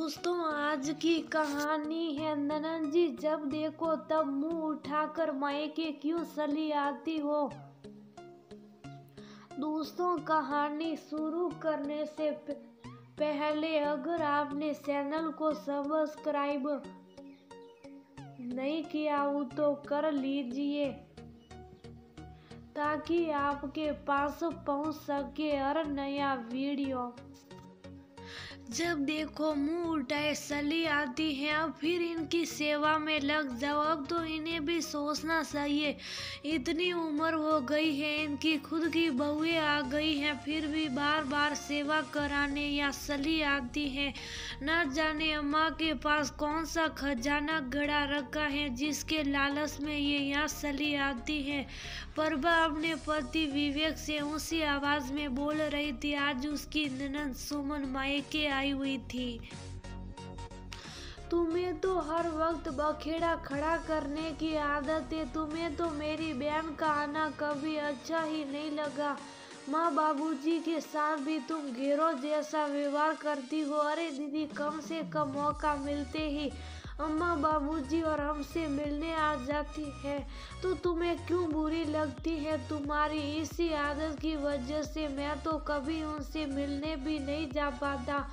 दोस्तों, आज की कहानी है ननन जी जब देखो तब मुंह उठाकर मायके क्यों चली आती हो। दोस्तों, कहानी शुरू करने से पहले अगर आपने चैनल को सब्सक्राइब नहीं किया हो तो कर लीजिए ताकि आपके पास पहुंच सके हर नया वीडियो। जब देखो मुंह उठाए चली आती हैं। अब फिर इनकी सेवा में लग जाओ। अब तो इन्हें भी सोचना चाहिए, इतनी उम्र हो गई है, इनकी खुद की बहुएं आ गई हैं, फिर भी बार बार सेवा कराने या चली आती हैं। न जाने अम्मा के पास कौन सा खजाना गड़ा रखा है जिसके लालच में ये यहाँ चली आती है। प्रभा अपने पति विवेक से ऊंची आवाज में बोल रही थी। आज उसकी ननद सुमन मायके आई हुई थी। तुम्हें तो हर वक्त बखेड़ा खड़ा करने की आदत है। तुम्हें तो मेरी बहन का आना कभी अच्छा ही नहीं लगा। माँ बाबूजी के साथ भी तुम घेरों जैसा व्यवहार करती हो। अरे दीदी, कम से कम मौका मिलते ही अम्मा बाबूजी और हमसे मिलने आ जाती है तो तुम्हें क्यों बुरी लगती है। तुम्हारी इसी आदत की वजह से मैं तो कभी उनसे मिलने भी नहीं जा पाता।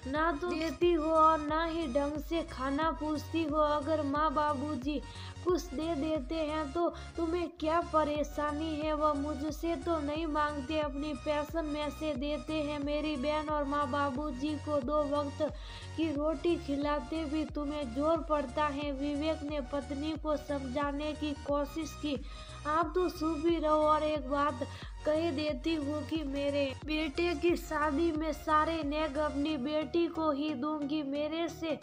ना तो देती हो और ना ही ढंग से खाना पूछती हो। अगर माँ बाबूजी कुछ दे देते हैं तो तुम्हें क्या परेशानी है। वह मुझसे तो नहीं मांगते, अपनी पैसन में से देते हैं। मेरी बहन और माँ बाबूजी को 2 वक्त की रोटी खिलाते भी तुम्हें जोर पड़ता है। विवेक ने पत्नी को समझाने की कोशिश की। आप तो चुप ही रहो और एक बात कह देती हूँ कि मेरे बेटे की शादी में सारे नेक अपनी बेटी को ही दूंगी। मेरे से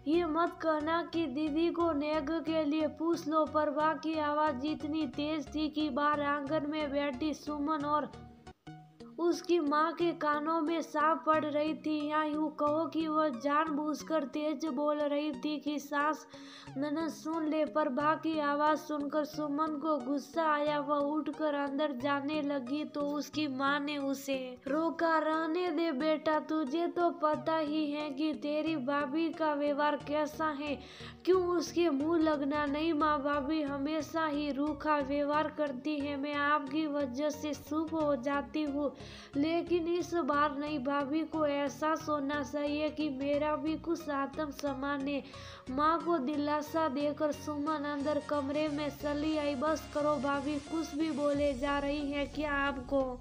ये मत कहना कि दीदी को नेक के लिए पूछ लो। प्रभा की आवाज इतनी तेज थी कि बाहर आंगन में बैठी सुमन और उसकी माँ के कानों में साफ पड़ रही थी। या यूँ कहो कि वह जानबूझकर तेज बोल रही थी कि सास ननद सुन ले। प्रभा की आवाज सुनकर सुमन को गुस्सा आया। वह उठकर अंदर जाने लगी तो उसकी माँ ने उसे रोका। रहने दे बेटा, तुझे तो पता ही है कि तेरी भाभी का व्यवहार कैसा है। क्यों उसके मुंह लगना नहीं। माँ भाभी हमेशा ही रूखा व्यवहार करती है। मैं आपकी वजह से चुप हो जाती हूँ, लेकिन इस बार नहीं। भाभी को एहसास होना चाहिए कि मेरा भी कुछ आत्म सम्मान है। माँ को दिलासा देकर सुमन अंदर कमरे में चली आई। बस करो भाभी, कुछ भी बोले जा रही है क्या आपको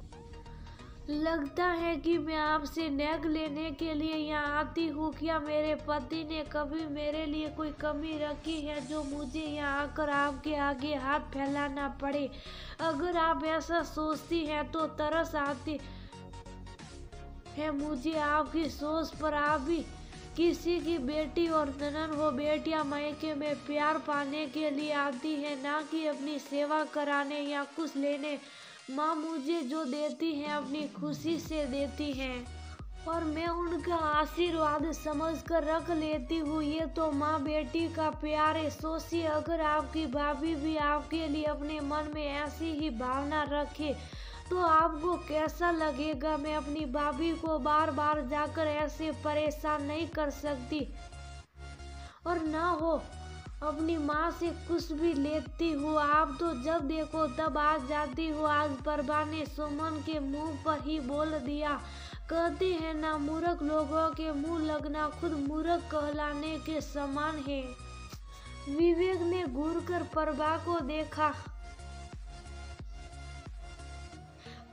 लगता है कि मैं आपसे नेक लेने के लिए यहाँ आती हूँ क्या। मेरे पति ने कभी मेरे लिए कोई कमी रखी है जो मुझे यहाँ आकर आपके आगे हाथ फैलाना पड़े। अगर आप ऐसा सोचती हैं तो तरस आती है मुझे आपकी सोच पर। आप भी किसी की बेटी और ननद हो। बेटियां मायके में प्यार पाने के लिए आती है, ना कि अपनी सेवा कराने या कुछ लेने। माँ मुझे जो देती हैं अपनी खुशी से देती हैं और मैं उनका आशीर्वाद समझकर रख लेती हूँ। ये तो माँ बेटी का प्यार है। सोचिए, अगर आपकी भाभी भी आपके लिए अपने मन में ऐसी ही भावना रखे तो आपको कैसा लगेगा। मैं अपनी भाभी को बार बार जाकर ऐसे परेशान नहीं कर सकती और ना हो अपनी माँ से कुछ भी लेती हूँ। आप तो जब देखो तब आ जाती हो। आज प्रभा ने सुमन के मुंह पर ही बोल दिया। कहते हैं ना, मूर्ख लोगों के मुंह लगना खुद मूर्ख कहलाने के समान है। विवेक ने घूरकर प्रभा को देखा।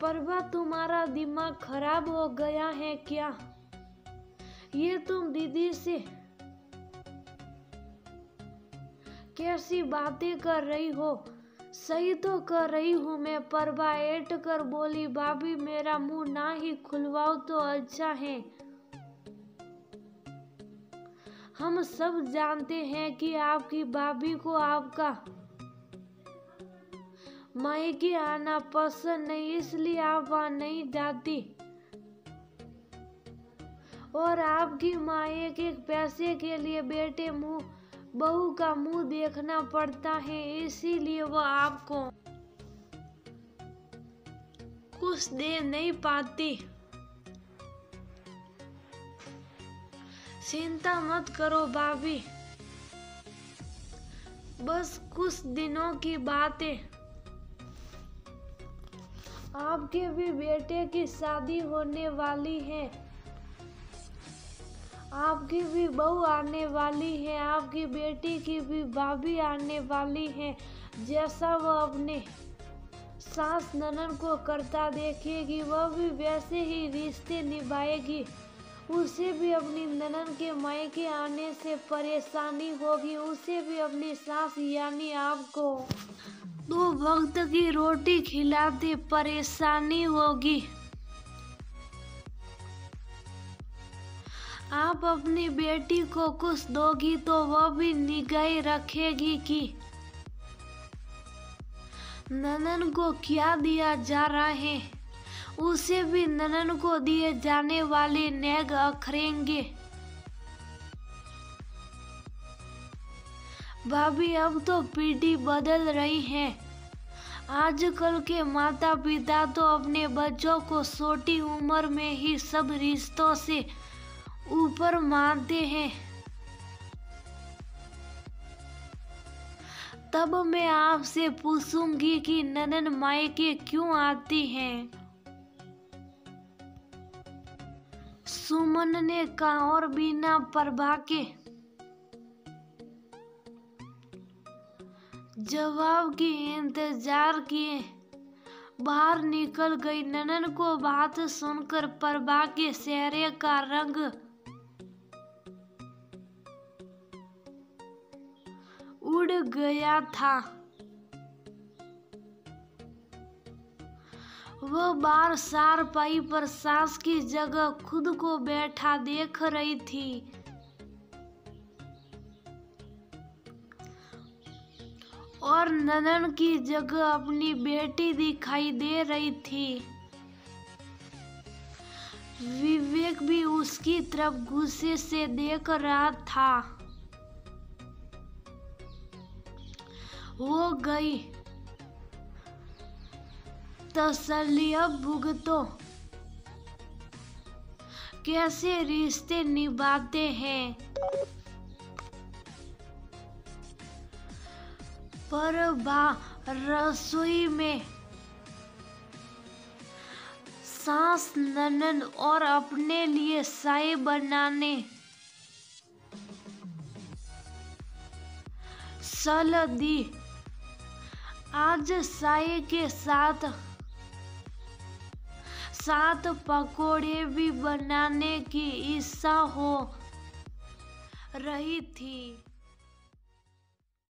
प्रभा, तुम्हारा दिमाग खराब हो गया है क्या। ये तुम दीदी से कैसी बातें कर रही हो। सही तो कर रही हूँ मैं। प्रभा ऐठ कर बोली। भाभी, मेरा मुंह ना ही खुलवाओ तो अच्छा है। हम सब जानते हैं कि आपकी भाभी को आपका मायके आना पसंद नहीं, इसलिए आप वहाँ नहीं जाती और आपकी माँ एक पैसे के लिए बेटे बहू का मुंह देखना पड़ता है, इसीलिए वो आपको कुछ दे नहीं पाती। चिंता मत करो भाभी, बस कुछ दिनों की बात है। आपके भी बेटे की शादी होने वाली है, आपकी भी बहू आने वाली है, आपकी बेटी की भी भाभी आने वाली है। जैसा वह अपने सास ननद को करता देखेगी, वह भी वैसे ही रिश्ते निभाएगी। उसे भी अपनी ननद के मायके आने से परेशानी होगी, उसे भी अपनी सास यानी आपको 2 वक्त की रोटी खिलाते परेशानी होगी। आप अपनी बेटी को कुछ दोगी तो वह भी निगाह रखेगी कि ननद को क्या दिया जा रहा है, उसे भी ननद को दिए जाने वाले नेग अखरेंगे। भाभी अब तो पीढ़ी बदल रही है। आजकल के माता पिता तो अपने बच्चों को छोटी उम्र में ही सब रिश्तों से ऊपर मानते हैं। तब मैं आपसे पूछूंगी कि ननद मायके क्यों आती हैं? सुमन ने कहा और बिना प्रभा के जवाब की इंतजार किए बाहर निकल गई। ननद को बात सुनकर प्रभा के चेहरे का रंग उड़ गया था। वह बार चारपाई पर सास की जगह खुद को बैठा देख रही थी और ननद की जगह अपनी बेटी दिखाई दे रही थी। विवेक भी उसकी तरफ गुस्से से देख रहा था। वो गई तसल्ली अब भुगतो, कैसे रिश्ते निभाते हैं। पर रसोई में सास ननद और अपने लिए चाय बनाने चल दी। आज चाय के साथ पकोड़े भी बनाने की इच्छा हो रही थी।